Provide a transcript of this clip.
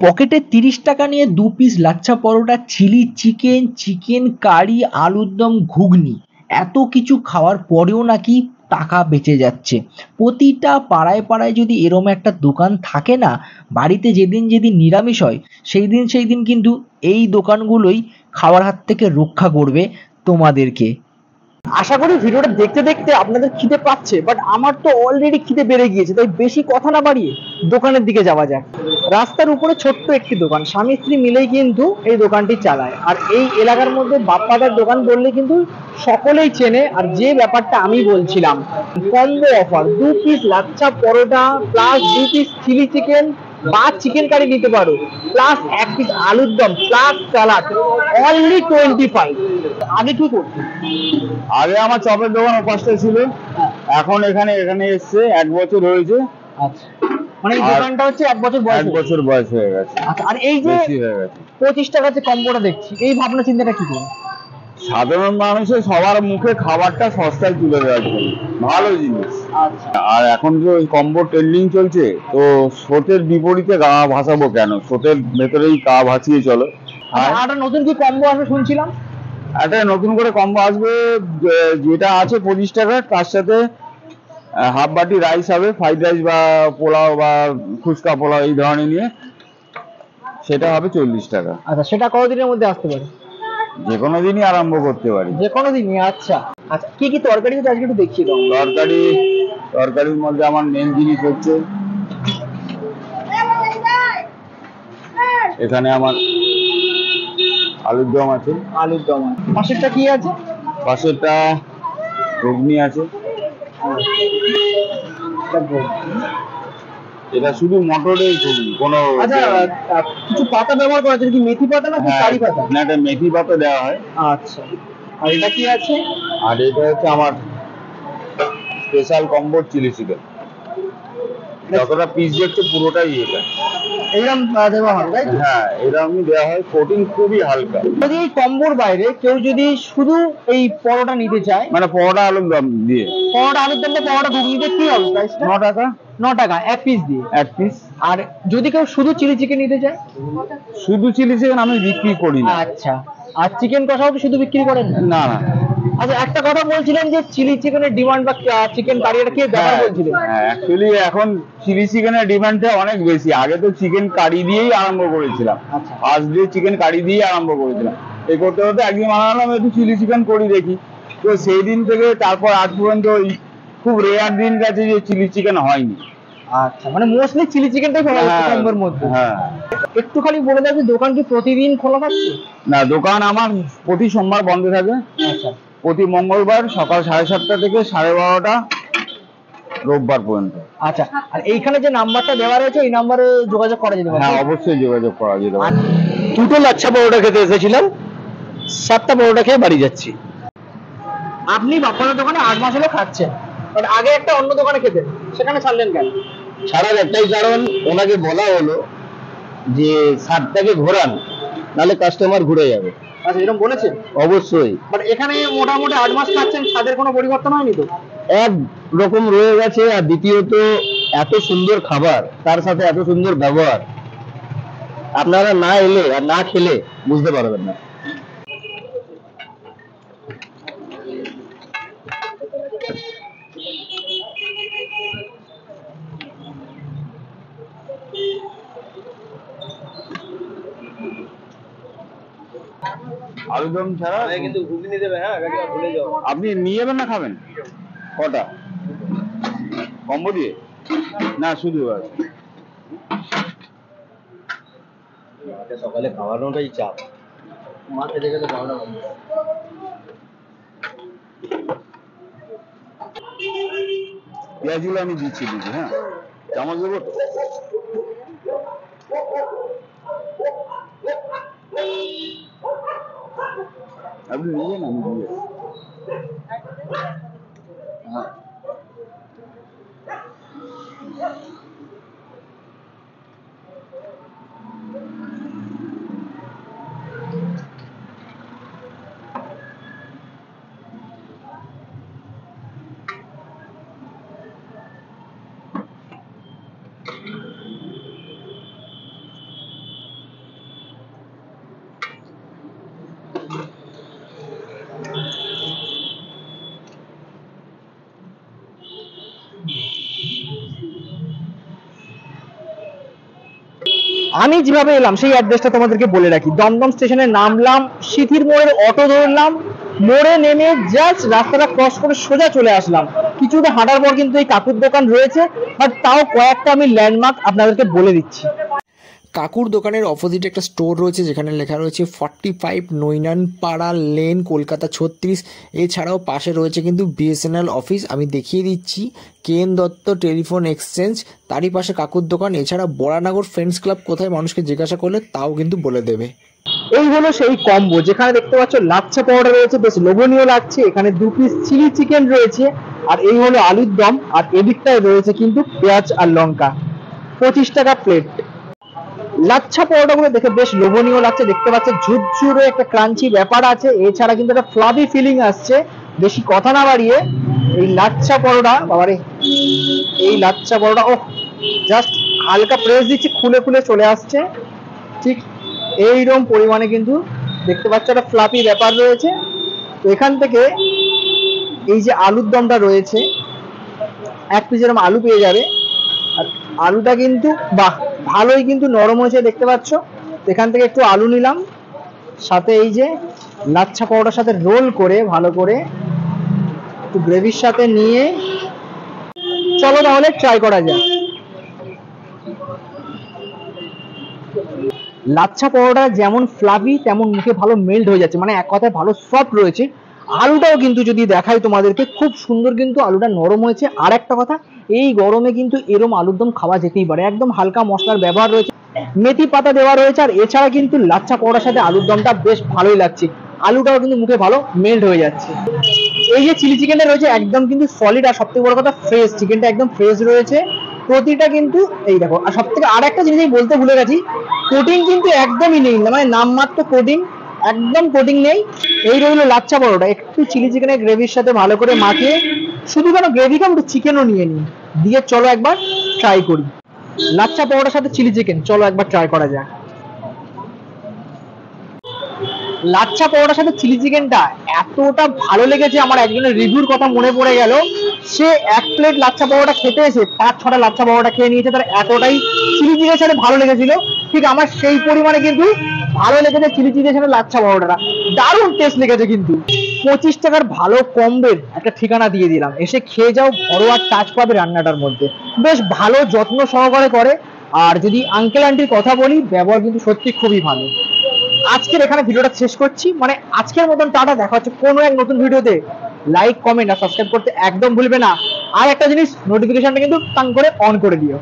পকেটে 30 টাকা নিয়ে 2 piece lachha paratha, chilli chicken, chicken curry, আলুর দম, ঘুগনি এত কিছু খাওয়ার পরেও নাকি টাকা বেঁচে যাচ্ছে। প্রতিটা পাড়ায় পাড়ায় যদি এরম একটা দোকান থাকে না, বাড়িতে যেদিন যেদিন নিরামিষ হয় সেই দিন কিন্তু এই দোকানগুলোই খাওয়ার হাত থেকে রক্ষা করবে তোমাদেরকে। আশা করি ভিডিওটা দেখতে দেখতে আপনাদের খিদে পাচ্ছে, বাট আমার তো অলরেডি খিদে বেড়ে গিয়েছে, তাই বেশি কথা না বাড়িয়ে দোকানের দিকে যাওয়া যাক। রাস্তার উপরে ছোট্ট একটি দোকান, স্বামী স্ত্রী মিলেই কিন্তু এই দোকানটি চালায়। আর এই এলাকার মধ্যে বাপ্পাদার দোকান বললে কিন্তু সকলেই চেনে। আর যে ব্যাপারটা আমি বলছিলাম, combo offer, 2 piece lachha paratha plus 2 piece chilli chicken বা চিকেন কারি নিতে পারো, প্লাস 1 পিস আলুর দম প্লাস স্যালাড, অনলি 25। আগে কি করতে? আগে আমার চপের দোকান ওপাশটায় ছিল, এখন এখানে এসছে 1 বছর হয়েছে। আচ্ছা, মানে এই দোকানটা হচ্ছে 1 বছর বয়স, 1 বছর বয়স হয়ে গেছে। আচ্ছা, আর এই যে বেশি হয়ে গেছে। 25 টাকা যে কম্বোটা দেখছি, এই ভাবনা চিন্তাটা কি করে? সাধারণ মানুষের সবার মুখে খাবারটা সস্তায় তুলে দেওয়ার জন্য, ভালো জিনিস। আচ্ছা, আর এখন যে ওই কম্বো ট্রেন্ডিং চলছে, তো স্রোতের বিপরীতে গা ভাসাবো কেন, স্রোতের ভেতরেই গা ভাসিয়ে চলো। আর একটা নতুন কি কম্বো আসবে শুনছিলাম? একটা নতুন করে কম্বো আসবে, যেটা আছে 25 টাকা, তার সাথে হাফ বাটি রাইস হবে, ফ্রাইড রাইস বা পোলাও বা ফুচকা পোলাও এই ধরনের নিয়ে, সেটা হবে 40 টাকা। আচ্ছা, সেটা কতদিনের মধ্যে আসতে পারে? যে কোনো দিনই আরম্ভ করতে পারি। যে কোনো দিনই? আচ্ছা আচ্ছা, কি কি তরকারি হচ্ছে আজকে একটু দেখিয়ে দাও। তরকারির মধ্যে আমার মেন জিনিস হচ্ছে, এখানে আমার আলুর দম আছে। আলুর দম আছে, পাশেরটা কি আছে? পাশেরটা ঘুগনি আছে। এটা শুধু মটরের ঘুগনি, কোনো আচ্ছা, কিছু পাতা ব্যবহার করা আছে কি? মেথি পাতা না কারি পাতা? না, এটা মেথি পাতা দেওয়া হয়। আচ্ছা, আর এটা কি আছে? আর এটা হচ্ছে আমার স্পেশাল কম্বো চিলি চিকেন। যতটা পিস দেখছে পুরোটাই এটা। এরকম দেওয়া হয় তাই তো? হ্যাঁ, এরকমই দেওয়া হয়, প্রোটিন খুবই হালকা। যদি এই কম্বোর বাইরে কেউ যদি শুধু এই পরোটা নিতে চায়, মানে পরোটা আলুর দম দিয়ে, পরোটা আলুর দম বা পরোটা ঘুগনিতে কি হবে প্রাইসটা? 9 টাকা। 9 টাকা 1 পিস দিয়ে? 1 পিস। আর যদি কেউ শুধু চিলি চিকেন নিতে চায়? শুধু চিলি চিকেন আমি বিক্রি করি না। আচ্ছা, আর চিকেন কষাও কি শুধু বিক্রি করেন? না না। আচ্ছা, একটা কথা বলছিলেন যে চিলি চিকেনের ডিমান্ড বা চিকেন কারি, এটা কি ব্যাপার বলছিলেন? হ্যাঁ, অ্যাকচুয়ালি এখন চিলি চিকেনের ডিমান্ডটা অনেক বেশি। আগে তো চিকেন কারি দিয়েই আরম্ভ করেছিলাম, আচ্ছা, ফার্স্ট ডে চিকেন কারি দিয়েই আরম্ভ করেছিলাম। এই করতে করতে একদিন বানালাম একটু চিলি চিকেন করি দেখি, তো সেই দিন থেকে তারপর আজ পর্যন্ত খুব রেয়ার দিন গেছে যে চিলি চিকেন হয়নি। আচ্ছা, মানে মোস্টলি চিলি চিকেনটাই পাওয়া যাচ্ছে কম্বোর মধ্যে। হ্যাঁ। একটু খালি বলে দাও যে দোকান কি প্রতিদিন খোলা থাকছে? না, দোকান আমার প্রতি সোমবার বন্ধ থাকে। আচ্ছা, প্রতি মঙ্গলবার সকাল 7:30 থেকে 12:30 রোববার পর্যন্ত। আচ্ছা, আর এইখানে যে নাম্বারটা দেওয়া রয়েছে এই নাম্বারে যোগাযোগ করা যেতে পারে? হ্যাঁ, অবশ্যই যোগাযোগ করা যেতে পারে। দুটো লাচ্ছা পরোটা খেতে এসেছিলাম, 7টা পরোটা খেয়ে বাড়ি যাচ্ছি। আপনি বাপ্পাদার দোকানে 8 মাস হলো খাচ্ছেন, বাট আগে একটা অন্য দোকানে খেতেন, সেখানে ছাড়লেন কেন? ছাড়ার একটাই কারণ, ওনাকে বলা হলো যে ছাদটাকে ঘোরান, নাহলে কাস্টমার ঘুরে যাবে। আচ্ছা, এরকম বলেছেন? অবশ্যই। বাট এখানে মোটামুটি 8 মাস খাচ্ছেন, স্বাদের কোনো পরিবর্তন হয়নি তো? এক রকম রয়ে গেছে। আর দ্বিতীয়ত, এত সুন্দর খাবার, তার সাথে এত সুন্দর ব্যবহার, আপনারা না এলে আর না খেলে বুঝতে পারবেন না। আলুর দম ছাড়া কিন্তু ঘুগনি দেবে। হ্যাঁ, ভুলে যাও। আপনি নিয়ে যাবেন না খাবেন? কটা কম্বো দিয়ে? না, শুধু সকালে খাওয়ানোটাই চাপ। মা খেতে খেতে খাওয়ানো। পেঁয়াজগুলো আমি দিচ্ছি। হ্যাঁ, চামচ দেবো তো? আপনি নিয়ে যান, আমি দিয়ে। হ্যাঁ, আমি যেভাবে এলাম সেই অ্যাড্রেসটা তোমাদেরকে বলে রাখি। দমদম স্টেশনে নামলাম, সিথির মোড়ের অটো ধরলাম, মোড়ে নেমে জাস্ট রাস্তাটা ক্রস করে সোজা চলে আসলাম। কিছুটা হাঁটার পর কিন্তু এই কাকুর দোকান রয়েছে, বাট তাও কয়েকটা আমি ল্যান্ডমার্ক আপনাদেরকে বলে দিচ্ছি। কাকুর দোকানের অপোজিটে একটা স্টোর রয়েছে যেখানে লেখা রয়েছে 45 নৈনান পাড়া লেন, কলকাতা 36। এছাড়াও পাশে রয়েছে কিন্তু বিএসএনএল অফিস, আমি দেখিয়ে দিচ্ছি, কেএন দত্ত টেলিফোন এক্সচেঞ্জ, তারই পাশে কাকুর দোকান। এছাড়া বরানগর ফ্রেন্ডস ক্লাব কোথায় মানুষকে জিজ্ঞাসা করলে তাও কিন্তু বলে দেবে। এই হলো সেই কম্বো, যেখানে দেখতে পাচ্ছ লাচ্ছা পাউডার রয়েছে, বেশ লোভনীয় লাগছে। এখানে 2 পিস চিলি চিকেন রয়েছে, আর এই হলো আলুর দম, আর এদিকটায় রয়েছে কিন্তু পেঁয়াজ আর লঙ্কা। 25 টাকা প্লেট। লাচ্ছা পাউডার গুলো দেখে বেশ লোভনীয় লাগছে, দেখতে পাচ্ছে ঝুরঝুরে একটা ক্রাঞ্চি ব্যাপার আছে। এছাড়া কিন্তু একটা ফ্লাফি ফিলিং আসছে। বেশি কথা না বাড়িয়ে এই লাচ্ছা পরোটা, বাবারে এই লাচ্ছা পরোটা, ও জাস্ট হালকা প্রেস দিচ্ছি, খুলে খুলে চলে আসছে। ঠিক এইরকম পরিমাণে কিন্তু দেখতে পাচ্ছ একটা ফ্লাফি ব্যাপার রয়েছে। তো এখান থেকে এই যে আলুর দমটা রয়েছে, 1 পিস এরকম আলু পেয়ে যাবে। আর আলুটা কিন্তু বাহ ভালোই কিন্তু নরম হয়েছে, দেখতে পাচ্ছ। এখান থেকে একটু আলু নিলাম, সাথে এই যে লাচ্ছা পাউডার সাথে রোল করে ভালো করে একটু গ্রেভির সাথে নিয়ে, চলো তাহলে ট্রাই করা যাক। লাচ্ছা পরোটা যেমন ফ্লাফি তেমন মুখে ভালো মেল্ট হয়ে যাচ্ছে, মানে এক কথায় ভালো সফট রয়েছে। আলুটাও কিন্তু যদি দেখাই তোমাদেরকে, খুব সুন্দর কিন্তু আলুটা নরম হয়েছে। আর একটা কথা, এই গরমে কিন্তু এরম আলুর দম খাওয়া যেতেই পারে। একদম হালকা মশলার ব্যবহার রয়েছে, মেথি পাতা দেওয়া রয়েছে। আর এছাড়া কিন্তু লাচ্ছা পরোটার সাথে আলুর দমটা বেশ ভালোই লাগছে, আলুটাও কিন্তু মুখে ভালো মেল্ট হয়ে যাচ্ছে। এই যে চিলি চিকেনটা রয়েছে একদম কিন্তু সলিড, আর সবথেকে বড় কথা ফ্রেশ, চিকেনটা একদম ফ্রেশ রয়েছে প্রতিটা কিন্তু। এই দেখো, আর সব থেকে আর একটা জিনিস আমি বলতে ভুলে গেছি, কোটিং কিন্তু একদমই নেই, মানে নামমাত্র কোটিং, একদম কোটিং নেই। এই রইলো লাচ্ছা পরোটা, একটু চিলি চিকেনের গ্রেভির সাথে ভালো করে মাখিয়ে, শুধু কেন গ্রেভি খাম, একটু চিকেনও নিয়ে নিই দিয়ে, চলো একবার ট্রাই করি। লাচ্ছা পরোটার সাথে চিলি চিকেন, চলো একবার ট্রাই করা যাক। লাচ্ছা পরোটার সাথে চিলি চিকেনটা এতটা ভালো লেগেছে, আমার একজনের রিভিউর কথা মনে পড়ে গেল। সে 1 প্লেট লাচ্ছা পরোটা খেতে এসে 5-6টা লাচ্ছা পরোটা খেয়ে নিয়েছে, তার এতটাই চিলি চিকেনের সাথে ভালো লেগেছিল। ঠিক আমার সেই পরিমাণে কিন্তু ভালো লেগেছে চিলি চিকেনের সাথে লাচ্ছা পরোটাটা, দারুণ টেস্ট লেগেছে কিন্তু। 25 টাকার ভালো কম্বের একটা ঠিকানা দিয়ে দিলাম, এসে খেয়ে যাও, ঘরোয়া টাচ পাবে রান্নাটার মধ্যে, বেশ ভালো যত্ন সহকারে করে। আর যদি আঙ্কেল আন্টির কথা বলি, ব্যবহার কিন্তু সত্যি খুবই ভালো। আজকের এখানে ভিডিওটা শেষ করছি, মানে আজকের মতন টাটা, দেখা হচ্ছে কোনো এক নতুন ভিডিওতে। লাইক, কমেন্ট আর সাবস্ক্রাইব করতে একদম ভুলবে না। আর একটা জিনিস, নোটিফিকেশনটা কিন্তু টাং করে অন করে দিও।